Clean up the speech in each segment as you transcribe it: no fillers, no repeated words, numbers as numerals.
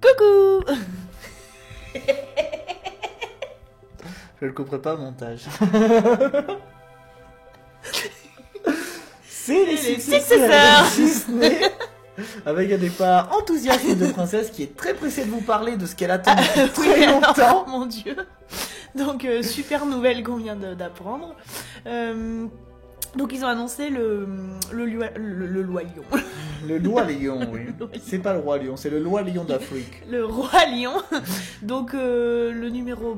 Coucou. Je le couperai pas au montage. C'est les successeurs Disney. Avec un départ enthousiaste de Princesse qui est très pressée de vous parler de ce qu'elle attend depuis très longtemps. Alors, mon Dieu. Donc, super nouvelle qu'on vient d'apprendre. Donc, ils ont annoncé le Loi Lion. Le Loi Lion, oui. C'est pas le Roi Lion, c'est le Loi Lion d'Afrique. Le Roi Lion. Donc, le numéro...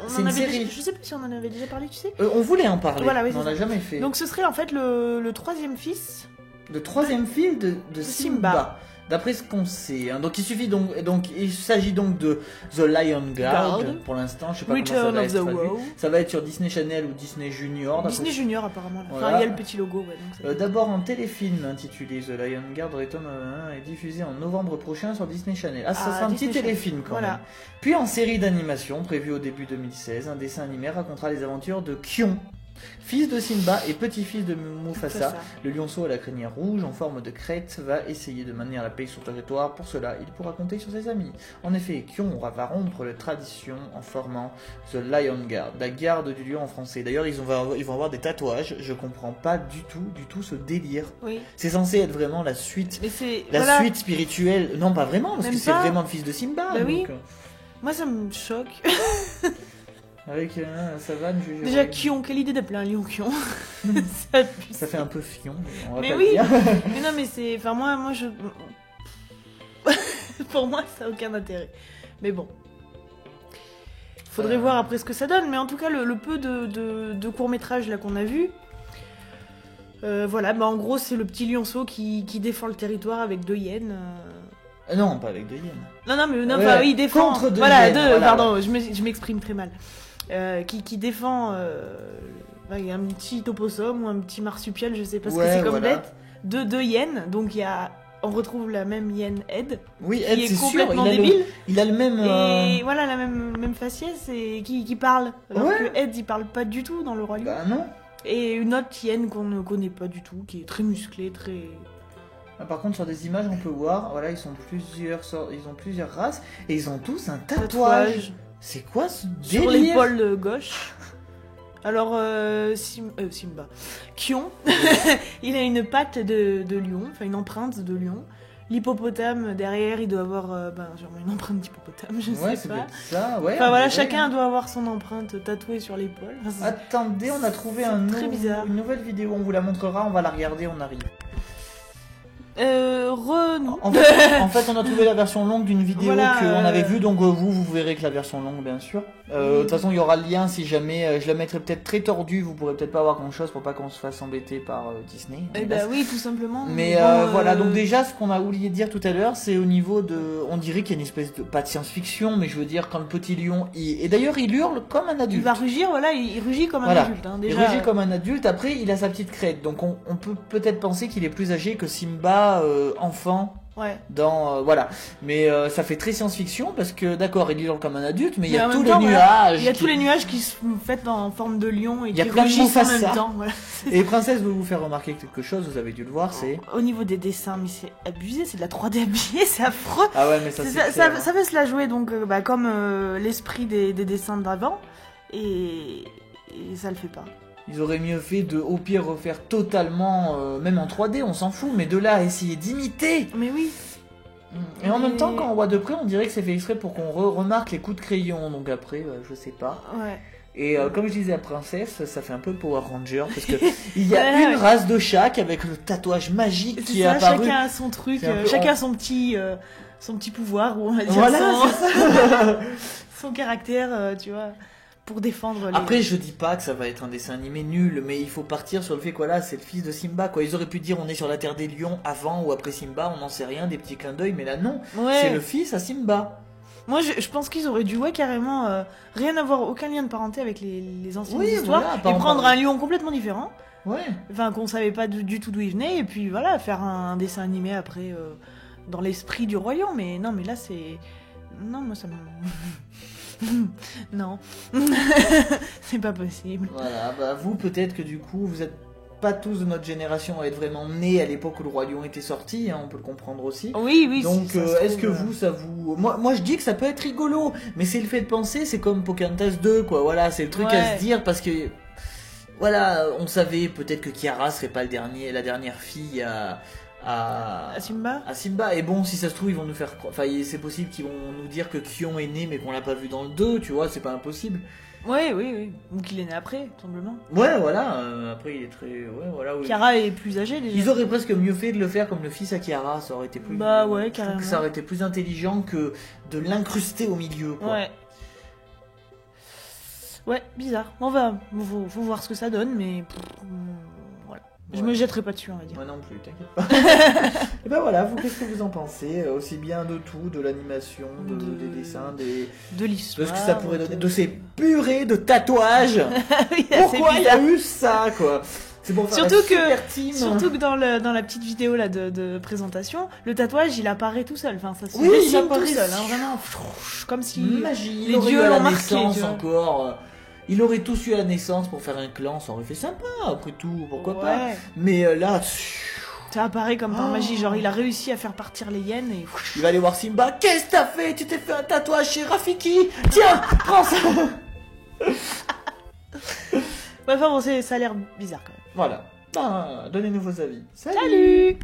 c'est une série. Je sais plus si on en avait déjà parlé, tu sais. On voulait en parler, voilà, oui, mais on l'a jamais fait. Donc, ce serait en fait le troisième fils. Le troisième film de Simba. D'après ce qu'on sait, hein. Donc il s'agit donc de The Lion Guard. Pour l'instant, je sais pas Return comment ça va of être the traduit. Wow. Ça va être sur Disney Channel ou Disney Junior. Disney Junior apparemment. Voilà. Enfin, il y a le petit logo. Ouais, d'abord un téléfilm intitulé The Lion Guard Return est diffusé en novembre prochain sur Disney Channel. Ah, ça c'est un petit téléfilm quand même. Puis en série d'animation prévue au début 2016, un dessin animé racontera les aventures de Kion, fils de Simba et petit-fils de Mufasa. Le lionceau à la crinière rouge en forme de crête va essayer de maintenir la paix sur le territoire. Pour cela, il pourra compter sur ses amis. En effet, Kion va rompre la tradition en formant The Lion Guard, la garde du lion en français. D'ailleurs, ils vont avoir des tatouages. Je comprends pas du tout ce délire. Oui. C'est censé être vraiment la suite, suite spirituelle. Non, pas vraiment, parce que c'est vraiment le fils de Simba. Bah oui. Moi, ça me choque. Avec Savane, déjà Kion, quelle idée d'appeler un lion Kion. Ça fait un peu fion. Mais oui. Mais non, mais c'est, enfin moi je, pour moi ça a aucun intérêt. Mais bon, faudrait voir après ce que ça donne. Mais en tout cas le peu de court métrage là qu'on a vu, voilà, en gros c'est le petit lionceau qui défend le territoire avec 2 hyènes. Non, pas avec 2 hyènes. Non, mais il défend. Contre 2 hyènes. Pardon, je m'exprime très mal. Qui défend un petit opossum ou un petit marsupial, je sais pas ce que c'est comme bête, de 2 hyènes. Donc on retrouve la même hyène Ed. Oui, Ed, c'est complètement sûr, débile. Il a le même. Et voilà, la même faciès et qui parle. Alors que Ed, il parle pas du tout dans le Roi Lion. Bah non. Et une autre hyène qu'on ne connaît pas du tout, qui est très musclée, très. Par contre, sur des images, on peut voir, voilà, ils ont plusieurs races et ils ont tous un tatouage. C'est quoi ce délire ? Sur l'épaule gauche. Alors, Simba. Kion, il a une patte de lion, enfin une empreinte de lion. L'hippopotame, derrière, il doit avoir sûrement une empreinte d'hippopotame, je sais pas. Ça, ouais. Enfin voilà, chacun doit avoir son empreinte tatouée sur l'épaule. Enfin, attendez, on a trouvé une nouvelle vidéo, on vous la montrera, on va la regarder, on arrive. En fait, on a trouvé la version longue d'une vidéo qu'on avait vue, donc vous verrez que la version longue, bien sûr. De toute façon, il y aura le lien si jamais. Je la mettrai peut-être très tordue, vous pourrez peut-être pas avoir grand chose pour pas qu'on se fasse embêter par Disney. Oui, tout simplement. Mais voilà, donc déjà, ce qu'on a oublié de dire tout à l'heure, c'est au niveau de. On dirait qu'il y a une espèce de. Pas de science-fiction, mais je veux dire, quand le petit lion. Et d'ailleurs, il hurle comme un adulte. Il va rugir, voilà, il rugit comme un adulte. Hein, déjà. Il rugit comme un adulte, après, il a sa petite crête. Donc on peut peut-être penser qu'il est plus âgé que Simba. Enfant voilà, mais ça fait très science-fiction parce que d'accord, il hurle comme un adulte, mais il y a tous les nuages. Il y a tous les nuages qui se mettent en forme de lion et qui rugissent en même temps. Voilà. Et Princesse veut vous faire remarquer quelque chose, vous avez dû le voir, c'est au niveau des dessins, mais c'est abusé, c'est de la 3D habillée, c'est affreux. Ah ouais, mais ça veut se la jouer donc comme l'esprit des dessins d'avant et ça le fait pas. Ils auraient mieux fait de, au pire, refaire totalement, même en 3D, on s'en fout, mais de là à essayer d'imiter. Mais oui. Et en même temps, quand on voit de près, on dirait que c'est fait exprès pour qu'on remarque les coups de crayon. Donc après, je sais pas. Ouais. Et comme je disais à Princesse, ça fait un peu Power Ranger parce que il y a une race de chaque avec le tatouage magique qui est apparu. Chacun a son truc, chacun a son petit pouvoir, ou on va dire son caractère, tu vois. Pour défendre les... Après, je dis pas que ça va être un dessin animé nul, mais il faut partir sur le fait que voilà, c'est le fils de Simba, quoi. Ils auraient pu dire on est sur la terre des lions avant ou après Simba, on n'en sait rien, des petits clins d'œil, mais là non, c'est le fils à Simba. Moi, je pense qu'ils auraient dû carrément rien avoir, aucun lien de parenté avec les anciennes histoires, et prendre un lion complètement différent. Ouais. Enfin, qu'on savait pas du tout d'où il venait, et puis voilà, faire un dessin animé après dans l'esprit du Roi Lion. Mais non, mais là c'est... Non, moi ça me... non, c'est pas possible. Voilà, vous peut-être que du coup vous êtes pas tous de notre génération à être vraiment nés à l'époque où le Roi Lion était sorti, hein, on peut le comprendre aussi. Oui. Donc est-ce que vous, ça vous... Moi je dis que ça peut être rigolo, mais c'est le fait de penser, c'est comme Pocahontas 2, quoi, voilà, c'est le truc à se dire, parce que... Voilà, on savait peut-être que Kiara serait pas la dernière fille à Simba. Et bon, si ça se trouve, ils vont nous faire... Enfin, c'est possible qu'ils vont nous dire que Kion est né, mais qu'on l'a pas vu dans le 2, tu vois, c'est pas impossible. Oui. Ou qu'il est né après, tout simplement. Ouais, voilà, après il est très... Ouais, voilà, oui. Kiara est plus âgée, déjà. Ils auraient presque mieux fait de le faire comme le fils à Kiara, ça aurait été plus... Bah ouais, carrément. Ça aurait été plus intelligent que de l'incruster au milieu, quoi. Ouais, bizarre. Faut voir ce que ça donne, mais... voilà. Je me jetterai pas dessus, on va dire. Moi non plus, t'inquiète pas. Et ben voilà, vous, qu'est-ce que vous en pensez? Aussi bien de tout, de l'animation, des dessins, de l'histoire, de ce que ça pourrait donner, de ces purées de tatouages. Pourquoi il y a eu ça, quoi? C'est pour faire surtout que dans la petite vidéo là de présentation, le tatouage il apparaît tout seul. Enfin, ça se dessine tout seul, hein, vraiment. Comme si les dieux l'ont marqué. Encore. Il aurait tous eu à la naissance pour faire un clan, ça aurait fait sympa, après tout, pourquoi pas. Mais là... Ça apparaît comme par magie, genre il a réussi à faire partir les hyènes et... Il va aller voir Simba, qu'est-ce que t'as fait? Tu t'es fait un tatouage chez Rafiki? Tiens, prends ça. Enfin bon, ça a l'air bizarre quand même. Voilà, donnez-nous vos avis. Salut.